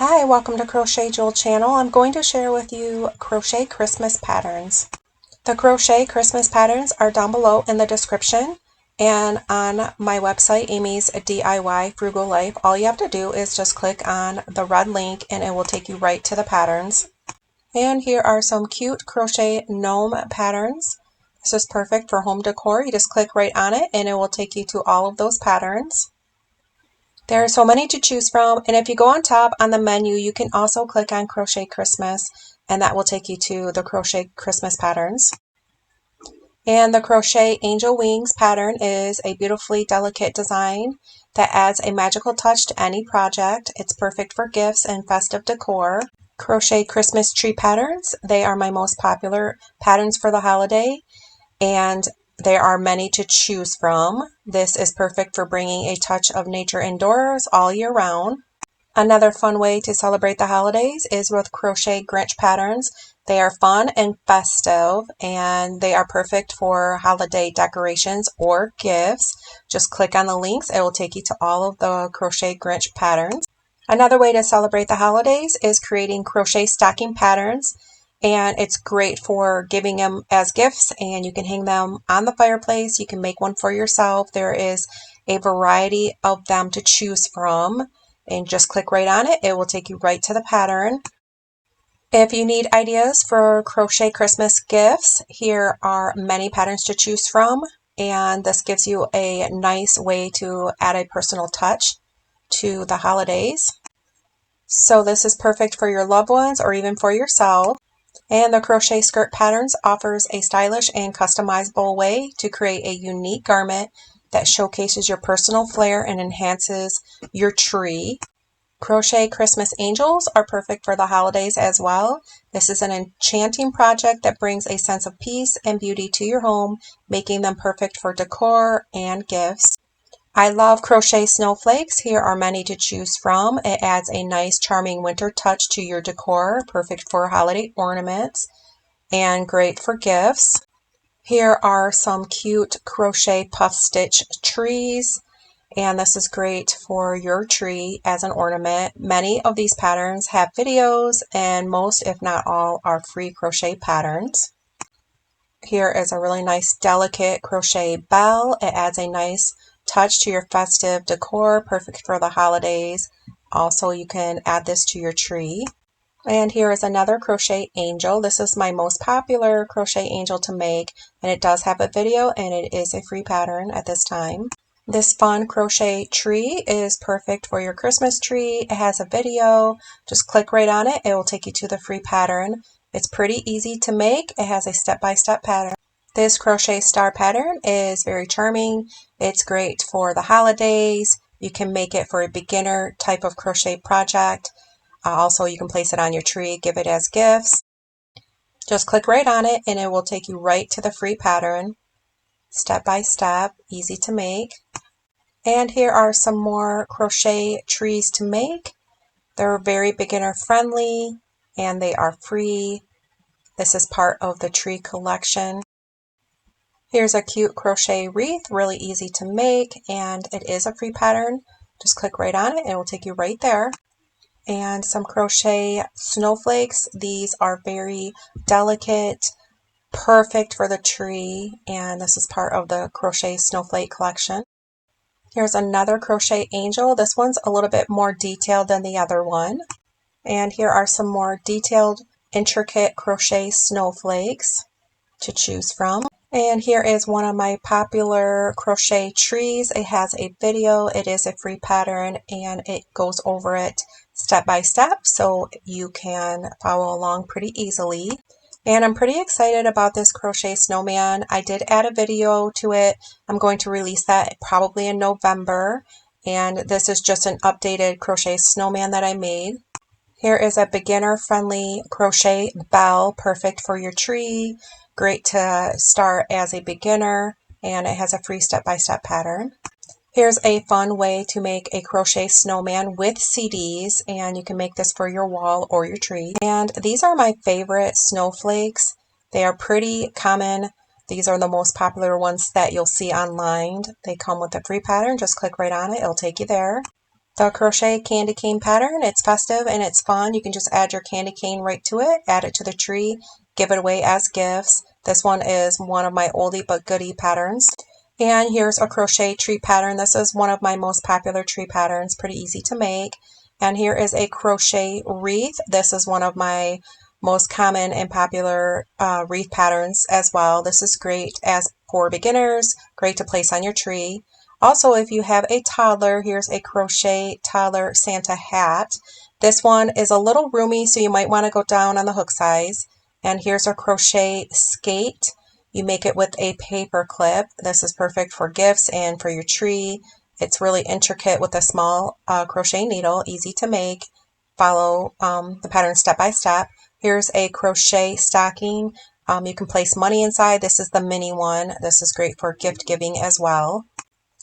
Hi, welcome to Crochet Jewel channel. I'm going to share with you crochet Christmas patterns. The crochet Christmas patterns are down below in the description and on my website, Amy's DIY Frugal Life. All you have to do is just click on the red link and it will take you right to the patterns. And here are some cute crochet gnome patterns. This is perfect for home decor. You just click right on it and it will take you to all of those patterns. There are so many to choose from, and if you go on top on the menu, you can also click on Crochet Christmas, and that will take you to the Crochet Christmas patterns. And the Crochet Angel Wings pattern is a beautifully delicate design that adds a magical touch to any project. It's perfect for gifts and festive decor. Crochet Christmas tree patterns, they are my most popular patterns for the holiday, and there are many to choose from. This is perfect for bringing a touch of nature indoors all year round. Another fun way to celebrate the holidays is with crochet Grinch patterns. They are fun and festive, and they are perfect for holiday decorations or gifts. Just click on the links. It will take you to all of the crochet Grinch patterns. Another way to celebrate the holidays is creating crochet stocking patterns. And it's great for giving them as gifts, and you can hang them on the fireplace. You can make one for yourself. There is a variety of them to choose from, and just click right on it. It will take you right to the pattern. If you need ideas for crochet Christmas gifts, here are many patterns to choose from, and this gives you a nice way to add a personal touch to the holidays. So this is perfect for your loved ones or even for yourself. And the crochet skirt patterns offers a stylish and customizable way to create a unique garment that showcases your personal flair and enhances your tree. Crochet Christmas angels are perfect for the holidays as well. This is an enchanting project that brings a sense of peace and beauty to your home, making them perfect for decor and gifts. I love crochet snowflakes. Here are many to choose from. It adds a nice charming winter touch to your decor, perfect for holiday ornaments and great for gifts. Here are some cute crochet puff stitch trees, and this is great for your tree as an ornament. Many of these patterns have videos, and most if not all are free crochet patterns. Here is a really nice delicate crochet bell. It adds a nice touch to your festive decor, perfect for the holidays. Also, you can add this to your tree. And here is another crochet angel. This is my most popular crochet angel to make, and it does have a video, and it is a free pattern at this time. This fun crochet tree is perfect for your Christmas tree. It has a video. Just click right on it. It will take you to the free pattern. It's pretty easy to make. It has a step-by-step pattern. This crochet star pattern is very charming. It's great for the holidays. You can make it for a beginner type of crochet project. Also, you can place it on your tree, give it as gifts. Just click right on it and it will take you right to the free pattern. Step by step, easy to make. And here are some more crochet trees to make. They're very beginner friendly and they are free. This is part of the tree collection. Here's a cute crochet wreath, really easy to make, and it is a free pattern. Just click right on it and it will take you right there. And some crochet snowflakes. These are very delicate, perfect for the tree, and this is part of the crochet snowflake collection. Here's another crochet angel. This one's a little bit more detailed than the other one. And here are some more detailed, intricate crochet snowflakes to choose from. And here is one of my popular crochet trees. It has a video. It is a free pattern and it goes over it step by step so you can follow along pretty easily. And I'm pretty excited about this crochet snowman. I did add a video to it. I'm going to release that probably in November. And this is just an updated crochet snowman that I made. Here is a beginner friendly crochet bell, perfect for your tree. Great to start as a beginner, and it has a free step-by-step pattern. Here's a fun way to make a crochet snowman with CDs, and you can make this for your wall or your tree. And these are my favorite snowflakes. They are pretty common. These are the most popular ones that you'll see online. They come with a free pattern. Just click right on it. It'll take you there. The crochet candy cane pattern, it's festive and it's fun. You can just add your candy cane right to it, add it to the tree, give it away as gifts. This one is one of my oldie but goodie patterns. And here's a crochet tree pattern. This is one of my most popular tree patterns, pretty easy to make. And here is a crochet wreath. This is one of my most common and popular wreath patterns as well. This is great as for beginners, great to place on your tree. Also, if you have a toddler, here's a crochet toddler Santa hat. This one is a little roomy, so you might want to go down on the hook size. And here's a crochet skate. You make it with a paper clip. This is perfect for gifts and for your tree. It's really intricate with a small crochet needle, easy to make. Follow the pattern step by step. Here's a crochet stocking. You can place money inside. This is the mini one. This is great for gift giving as well.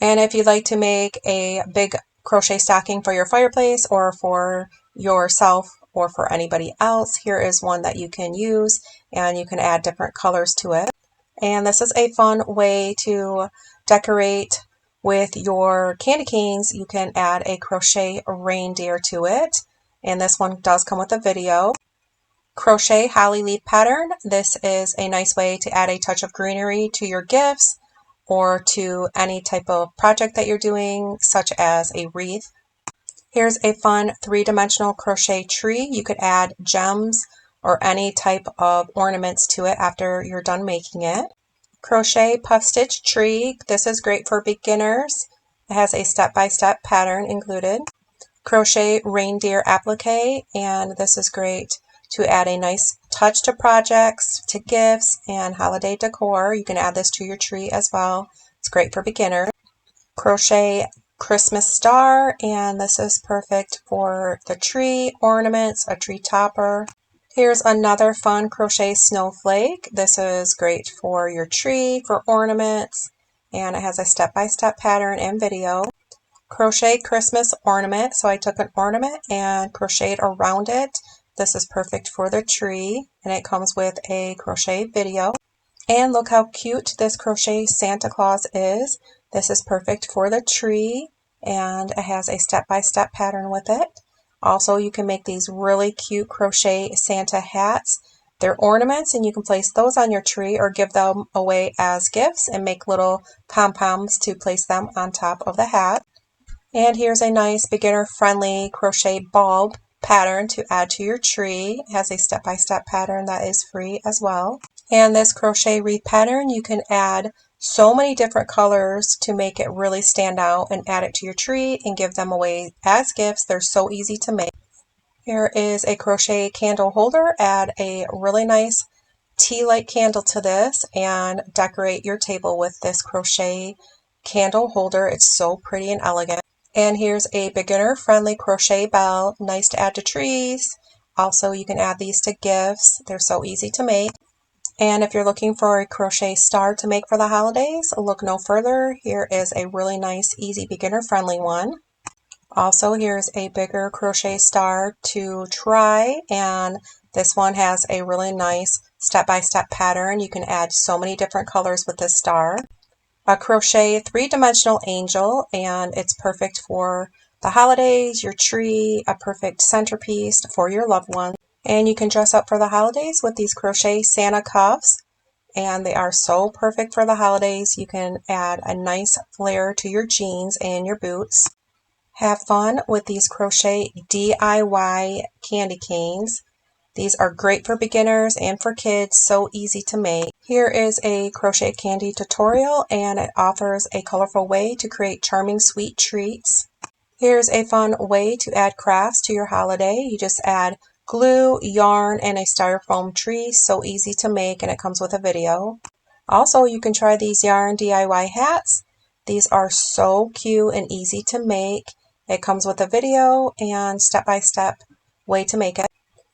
And if you'd like to make a big crochet stocking for your fireplace or for yourself or for anybody else, here is one that you can use, and you can add different colors to it. And this is a fun way to decorate with your candy canes. You can add a crochet reindeer to it, and this one does come with a video. Crochet holly leaf pattern. This is a nice way to add a touch of greenery to your gifts or to any type of project that you're doing, such as a wreath. Here's a fun three-dimensional crochet tree. You could add gems or any type of ornaments to it after you're done making it. Crochet puff stitch tree. This is great for beginners. It has a step-by-step pattern included. Crochet reindeer applique, and this is great to add a nice touch to projects, to gifts, and holiday decor. You can add this to your tree as well. It's great for beginners. Crochet Christmas star, and this is perfect for the tree, ornaments, a tree topper. Here's another fun crochet snowflake. This is great for your tree, for ornaments, and it has a step-by-step pattern and video. Crochet Christmas ornament. So I took an ornament and crocheted around it. This is perfect for the tree, and it comes with a crochet video. And look how cute this crochet Santa Claus is. This is perfect for the tree, and it has a step-by-step pattern with it. Also, you can make these really cute crochet Santa hats. They're ornaments, and you can place those on your tree or give them away as gifts and make little pom-poms to place them on top of the hat. And here's a nice beginner-friendly crochet bulb pattern to add to your tree. It has a step-by-step pattern that is free as well. And this crochet wreath pattern, you can add so many different colors to make it really stand out and add it to your tree and give them away as gifts. They're so easy to make. Here is a crochet candle holder. Add a really nice tea light candle to this and decorate your table with this crochet candle holder. It's so pretty and elegant. And here's a beginner-friendly crochet bell, nice to add to trees. Also, you can add these to gifts. They're so easy to make. And if you're looking for a crochet star to make for the holidays, look no further. Here is a really nice, easy, beginner-friendly one. Also, here's a bigger crochet star to try, and this one has a really nice step-by-step pattern. You can add so many different colors with this star. A crochet three-dimensional angel, and it's perfect for the holidays, your tree, a perfect centerpiece for your loved ones. And you can dress up for the holidays with these crochet Santa cuffs, and they are so perfect for the holidays. You can add a nice flare to your jeans and your boots. Have fun with these crochet DIY candy canes. These are great for beginners and for kids, so easy to make. Here is a crochet candy tutorial, and it offers a colorful way to create charming sweet treats. Here's a fun way to add crafts to your holiday. You just add glue, yarn, and a styrofoam tree. So easy to make, and it comes with a video. Also, you can try these yarn DIY hats. These are so cute and easy to make. It comes with a video and step-by-step way to make it.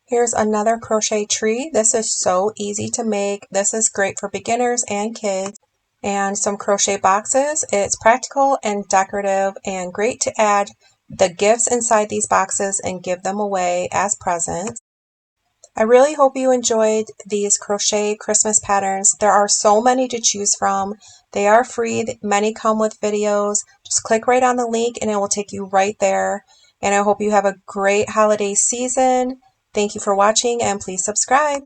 Here's another crochet tree. This is so easy to make. This is great for beginners and kids. And some crochet boxes. It's practical and decorative and great to add the gifts inside these boxes and give them away as presents. I really hope you enjoyed these crochet Christmas patterns. There are so many to choose from. They are free. Many come with videos. Just click right on the link and it will take you right there. And I hope you have a great holiday season. Thank you for watching and please subscribe.